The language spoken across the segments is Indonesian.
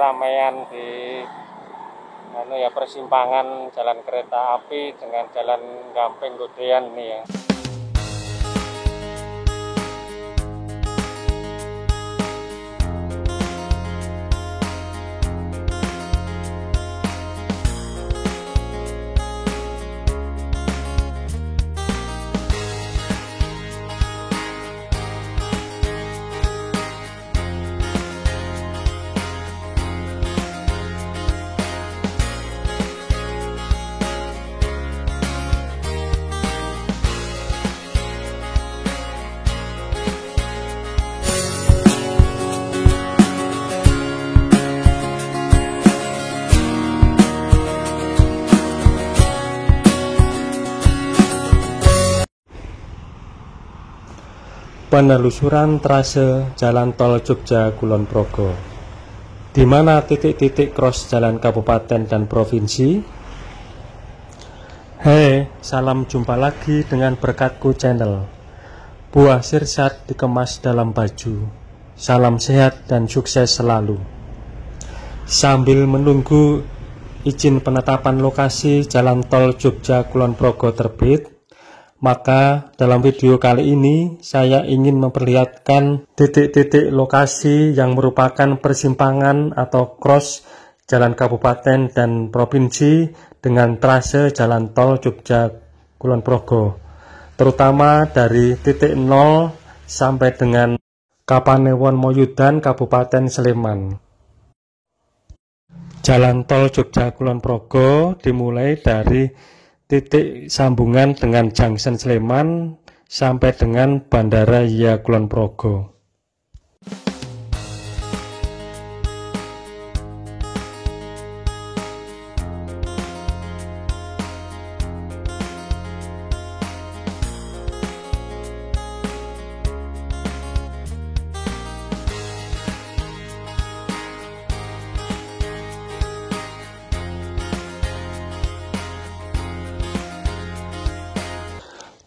keramaian di persimpangan jalan kereta api dengan jalan Gampeng Godean ini ya. Penelusuran trase Jalan Tol Jogja Kulon Progo, di mana titik-titik cross jalan kabupaten dan provinsi. Hai, salam jumpa lagi dengan Berkatku Channel. Buah sirsat dikemas dalam baju. Salam sehat dan sukses selalu. Sambil menunggu izin penetapan lokasi Jalan Tol Jogja Kulon Progo terbit, maka dalam video kali ini saya ingin memperlihatkan titik-titik lokasi yang merupakan persimpangan atau cross jalan kabupaten dan provinsi dengan trase Jalan Tol Jogja Kulon Progo, terutama dari titik 0 sampai dengan Kapanewon Moyudan Kabupaten Sleman. Jalan Tol Jogja Kulon Progo dimulai dari titik sambungan dengan Junction Sleman sampai dengan Bandara Ya Kulon Progo.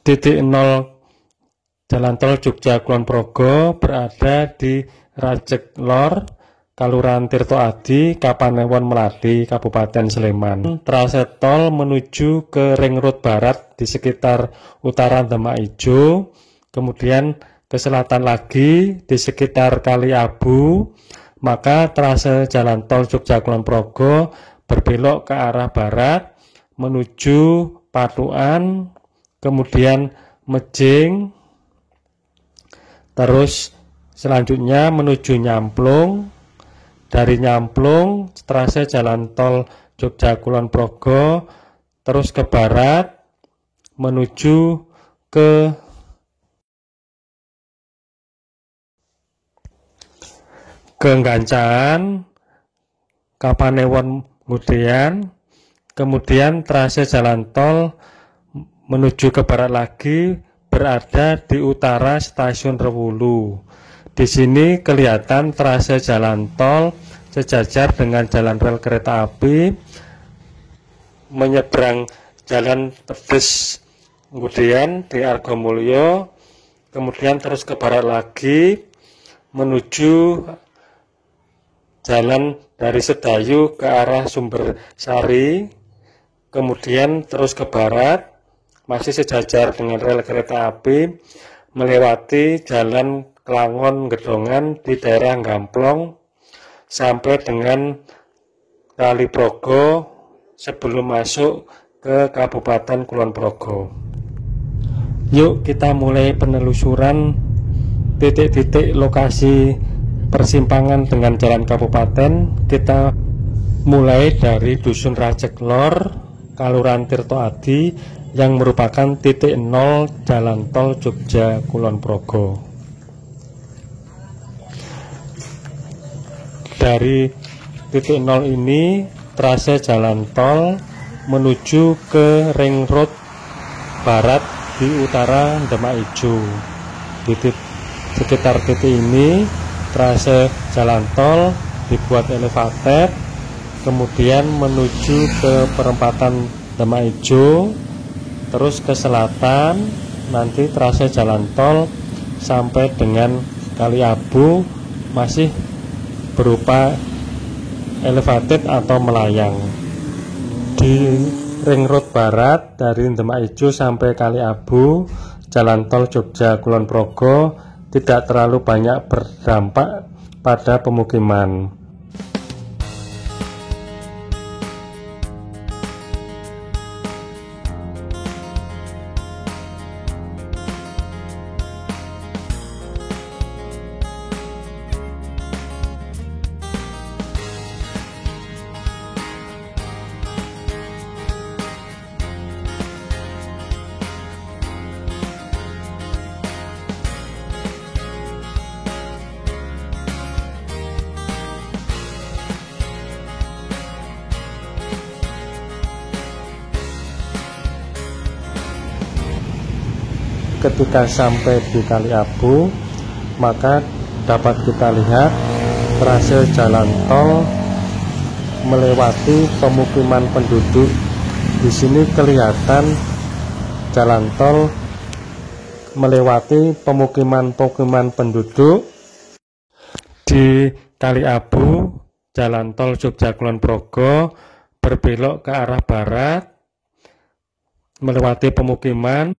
Titik 0 Jalan Tol Jogja Kulon Progo berada di Rajek Lor, Kelurahan Tirto Adi, Kapanewon Melati, Kabupaten Sleman. Trase tol menuju ke Ring Road Barat di sekitar utara Demak Ijo, kemudian ke selatan lagi di sekitar Kali Abu. Maka trase Jalan Tol Jogja Kulon Progo berbelok ke arah barat menuju Patuan, kemudian Mejing, terus selanjutnya menuju Nyamplung. Dari Nyamplung trase Jalan Tol Jogja Kulon Progo terus ke barat menuju ke Gancaan, Kapanewon Godean, kemudian trase jalan tol menuju ke barat lagi berada di utara Stasiun Rewulu. Di sini kelihatan trase jalan tol sejajar dengan jalan rel kereta api menyeberang Jalan Tebes kemudian di Argomulyo, kemudian terus ke barat lagi menuju jalan dari Sedayu ke arah Sumbersari, kemudian terus ke barat masih sejajar dengan rel kereta api melewati Jalan Kelangon Gedongan di daerah Gamplong sampai dengan Kali Progo sebelum masuk ke Kabupaten Kulon Progo. Yuk kita mulai penelusuran titik-titik lokasi persimpangan dengan jalan kabupaten. Kita mulai dari Dusun Rajek Lor, Kelurahan Tirto Adi yang merupakan titik 0 Jalan Tol Jogja Kulon Progo. Dari titik 0 ini trase jalan tol menuju ke Ring Road Barat di utara Demak Ijo. Di sekitar titik ini trase jalan tol dibuat elevated, kemudian menuju ke perempatan Demak Ijo, terus ke selatan nanti trase jalan tol sampai dengan Kali Abu masih berupa elevated atau melayang. Di Ring Road Barat dari Demak Ijo sampai Kali Abu, jalan tol Jogja Kulon Progo tidak terlalu banyak berdampak pada pemukiman. Ketika sampai di Kali Abu, maka dapat kita lihat trase jalan tol melewati pemukiman penduduk. Di sini kelihatan jalan tol melewati pemukiman penduduk. Di Kali Abu, jalan tol Jogja Kulon Progo berbelok ke arah barat melewati pemukiman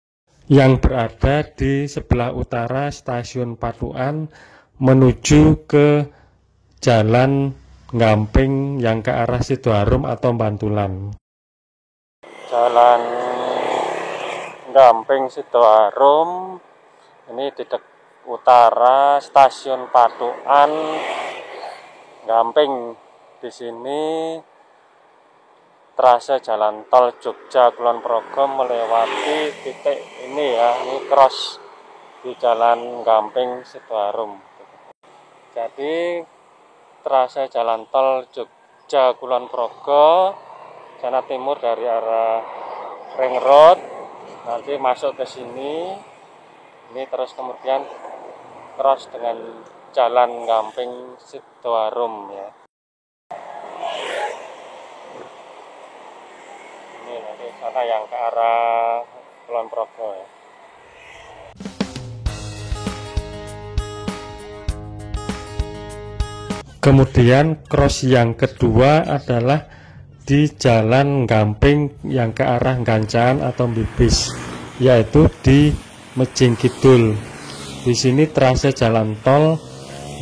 yang berada di sebelah utara stasiun Patuan menuju ke jalan Gamping yang ke arah Sidoarum atau Bantulan. Jalan Gamping Sidoarum ini di utara stasiun Patuan Gamping. Di sini trase jalan tol Jogja Kulon Progo melewati titik ini ya, ini cross di jalan Gamping Sidoarum. Jadi trase jalan tol Jogja Kulon Progo sana timur dari arah Ring Road nanti masuk ke sini, ini terus kemudian cross dengan jalan Gamping Sidoarum ya. Nanti sana yang ke arah Kulon Progo ya. Kemudian cross yang kedua adalah di jalan Gamping yang ke arah Gancaan atau Bibis, yaitu di Mejing Kidul. Di sini trase jalan tol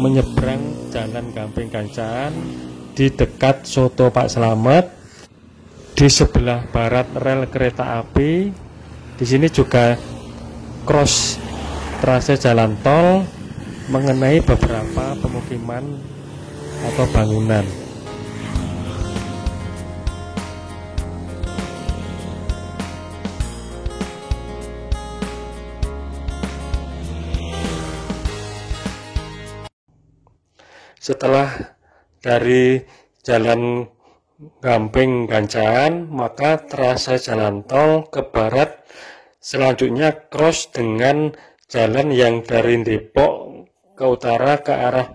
menyeberang jalan Gamping Gancaan di dekat Soto Pak Slamet. Di sebelah barat rel kereta api, di sini juga cross trase jalan tol mengenai beberapa pemukiman atau bangunan. Setelah dari jalan Gamping Gancaan, maka trase jalan tol ke barat selanjutnya cross dengan jalan yang dari Depok ke utara ke arah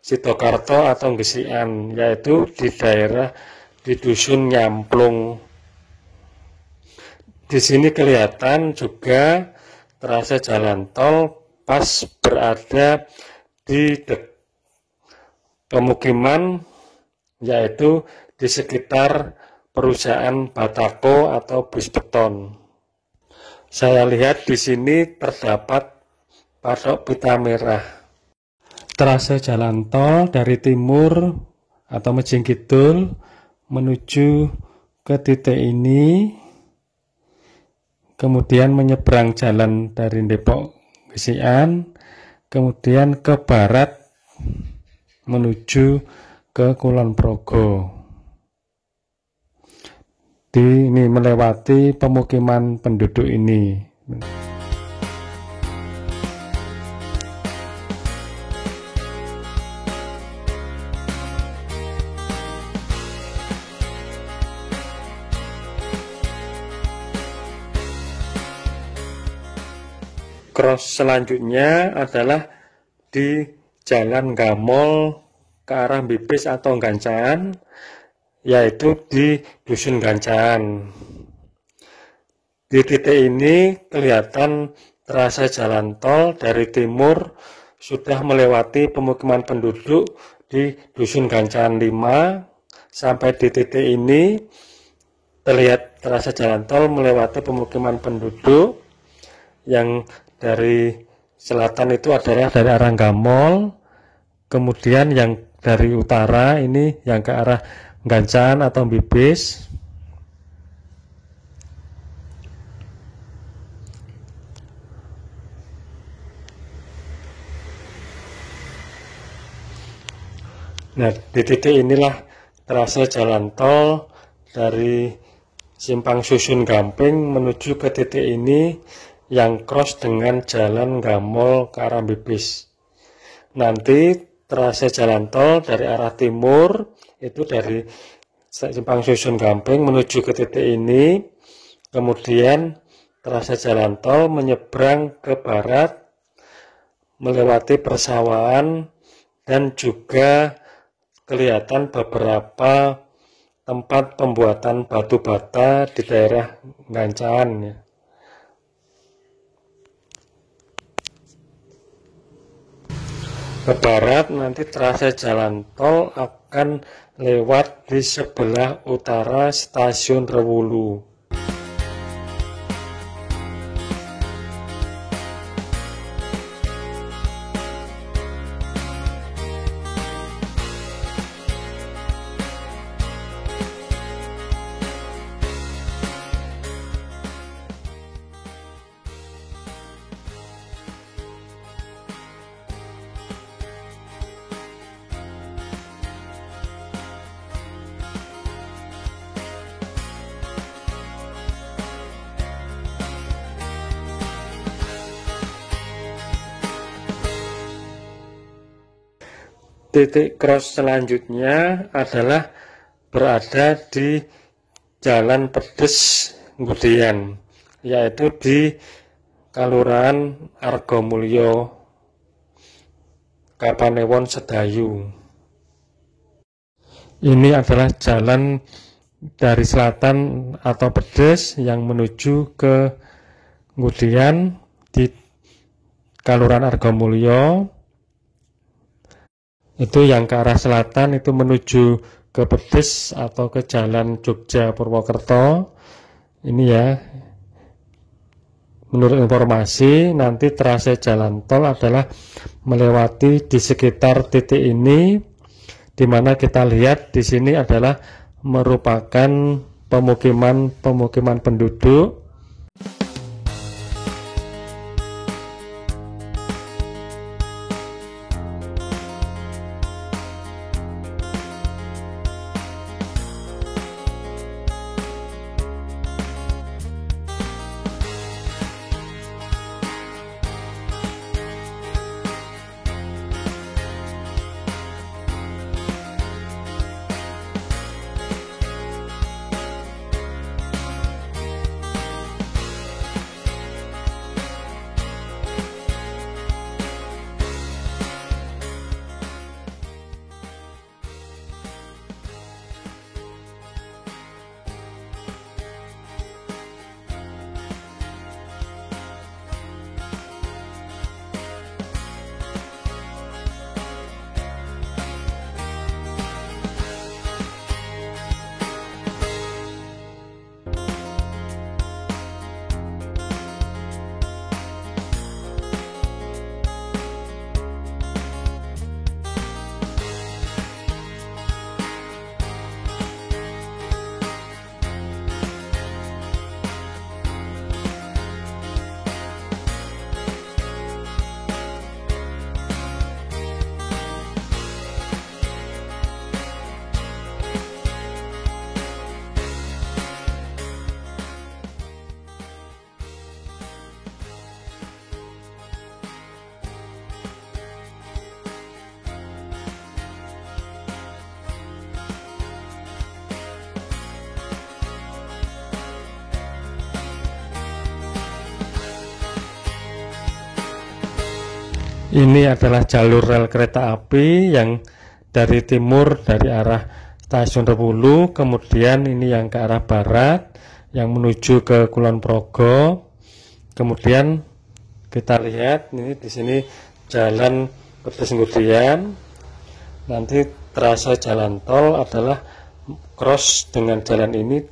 Sitokarto atau Gesian, yaitu di daerah di Dusun Nyamplung. Di sini kelihatan juga trase jalan tol pas berada di pemukiman, yaitu di sekitar perusahaan Batako atau Bus Beton. Saya lihat di sini terdapat patok pita merah. Trase jalan tol dari timur atau Mejing Kidul menuju ke titik ini, kemudian menyeberang jalan dari Depok Gesian, kemudian ke barat menuju ke Kulon Progo. Ini melewati pemukiman penduduk ini. Cross selanjutnya adalah di Jalan Gamol ke arah Bibis atau Gancaan, yaitu di Dusun Gancaan. Di titik ini kelihatan trase jalan tol dari timur sudah melewati pemukiman penduduk di Dusun Gancaan 5, Sampai di titik ini terlihat trase jalan tol melewati pemukiman penduduk yang dari selatan itu adalah dari arah Gamol, kemudian yang dari utara ini yang ke arah Gancan atau Bibis. Nah, di titik inilah trase jalan tol dari Simpang Susun Gamping menuju ke titik ini yang cross dengan jalan Gamol ke arah Bibis. Nanti trase jalan tol dari arah timur itu dari Simpang Susun Gamping menuju ke titik ini, kemudian trase jalan tol menyeberang ke barat melewati persawahan dan juga kelihatan beberapa tempat pembuatan batu bata di daerah Gancan ya. Ke barat nanti trase jalan tol akan lewat di sebelah utara stasiun Rewulu. Titik cross selanjutnya adalah berada di Jalan Pedes Ngudian, yaitu di Kelurahan Argomulyo, Kapanewon, Sedayu. Ini adalah jalan dari selatan atau Pedes yang menuju ke Ngudian di Kelurahan Argomulyo. Itu yang ke arah selatan itu menuju ke Pedes atau ke jalan Jogja Purwokerto. Ini ya, menurut informasi nanti trase jalan tol adalah melewati di sekitar titik ini, di mana kita lihat di sini adalah merupakan pemukiman penduduk. Ini adalah jalur rel kereta api yang dari timur dari arah stasiun Rewulu, kemudian ini yang ke arah barat yang menuju ke Kulon Progo. Kemudian kita lihat ini di sini jalan Pedes Ngudian. Nanti trase jalan tol adalah cross dengan jalan ini.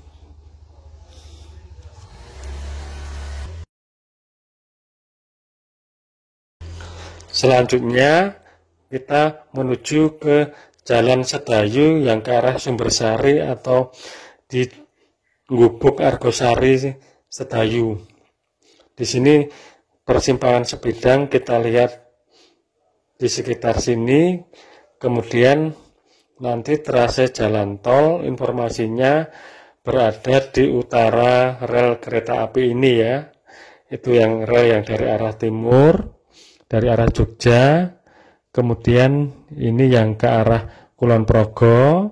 Selanjutnya kita menuju ke Jalan Sedayu yang ke arah Sumbersari atau di Gubuk Argosari Sedayu. Di sini persimpangan sebidang kita lihat di sekitar sini, kemudian nanti trase jalan tol informasinya berada di utara rel kereta api ini ya. Itu yang rel yang dari arah timur, dari arah Jogja. Kemudian ini yang ke arah Kulon Progo.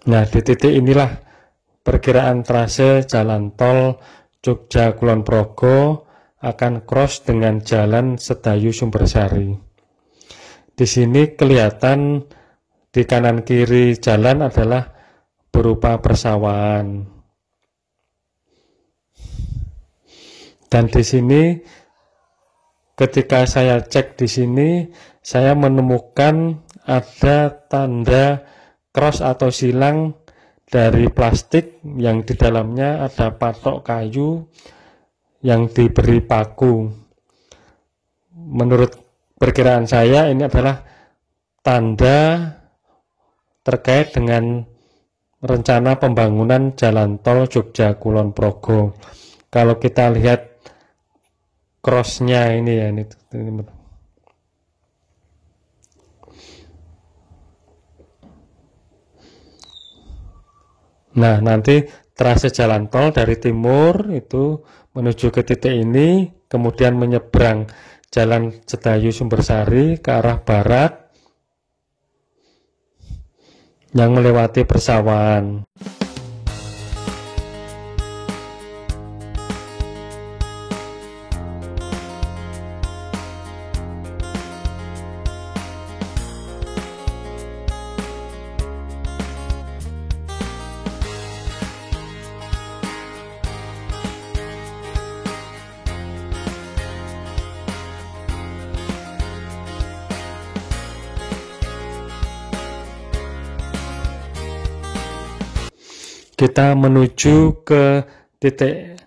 Nah, di titik inilah perkiraan trase jalan tol Jogja Kulon Progo akan cross dengan Jalan Sedayu Sumbersari. Di sini kelihatan di kanan kiri jalan adalah berupa persawahan. Dan di sini ketika saya cek di sini, saya menemukan ada tanda cross atau silang dari plastik yang di dalamnya ada patok kayu yang diberi paku. Menurut perkiraan saya ini adalah tanda terkait dengan rencana pembangunan jalan tol Jogja Kulon Progo. Kalau kita lihat crossnya ini ya, ini. Nah, nanti trase jalan tol dari timur itu menuju ke titik ini, kemudian menyeberang Jalan Sedayu Sumbersari ke arah barat yang melewati persawahan. Kita menuju ke titik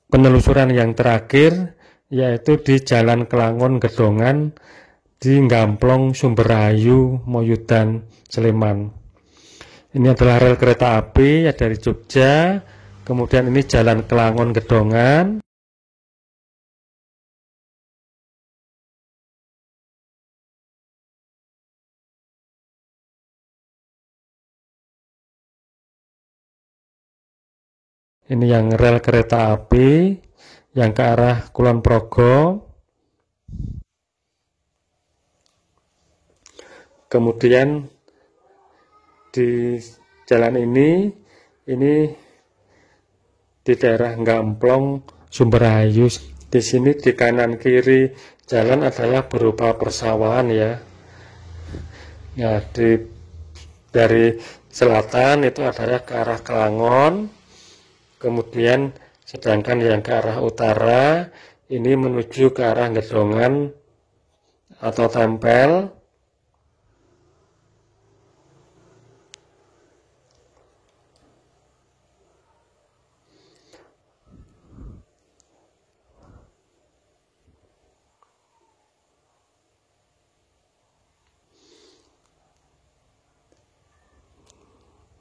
penelusuran yang terakhir, yaitu di Jalan Kelangon Gedongan di Gamplong Sumberayu Moyudan Sleman. Ini adalah rel kereta api ya dari Jogja, kemudian ini Jalan Kelangon Gedongan. Ini yang rel kereta api yang ke arah Kulon Progo. Kemudian di jalan ini di daerah Gamplong Sumberayu. Di sini di kanan kiri jalan adalah berupa persawahan ya. Ya, dari selatan itu adalah ke arah Kelangon. Kemudian sedangkan yang ke arah utara ini menuju ke arah Gedongan atau Tempel.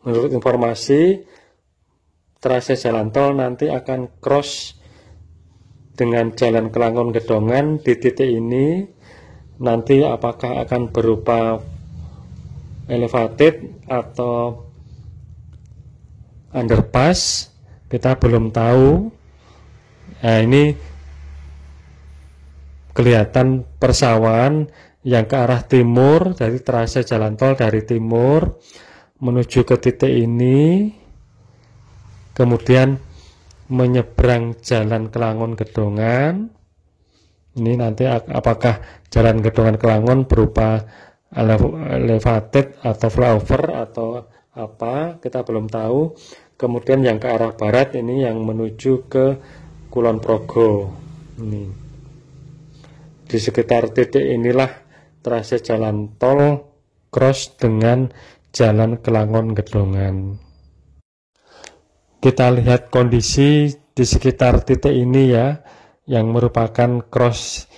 Menurut informasi, trase jalan tol nanti akan cross dengan Jalan Kelangon Gedongan di titik ini. Nanti apakah akan berupa elevated atau underpass, kita belum tahu. Nah, ini kelihatan persawahan yang ke arah timur dari trase jalan tol dari timur menuju ke titik ini, kemudian menyeberang Jalan Kelangon Gedongan. Ini nanti apakah Jalan Gedongan Kelangon berupa elevated atau flyover atau apa, kita belum tahu. kemudian yang ke arah barat ini yang menuju ke Kulon Progo. Ini di sekitar titik inilah trase jalan tol cross dengan jalan Kelangon Gedongan. Kita lihat kondisi di sekitar titik ini ya, yang merupakan cross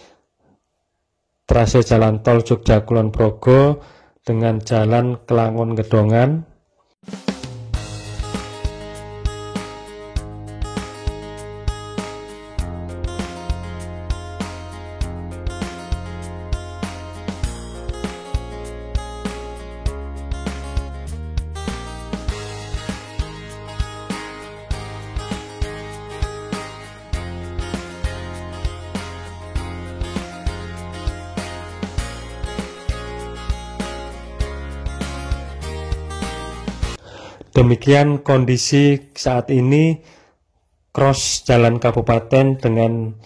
trase jalan tol Jogja Kulon Progo dengan jalan Kelangon Gedongan. Demikian kondisi saat ini cross jalan kabupaten dengan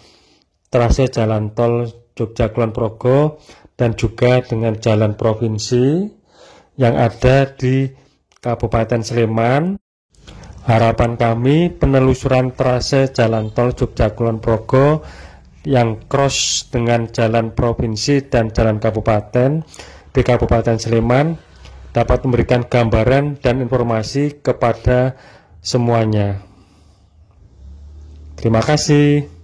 trase jalan tol Jogja Kulon Progo dan juga dengan jalan provinsi yang ada di Kabupaten Sleman. Harapan kami penelusuran trase jalan tol Jogja Kulon Progo yang cross dengan jalan provinsi dan jalan kabupaten di Kabupaten Sleman dapat memberikan gambaran dan informasi kepada semuanya. Terima kasih.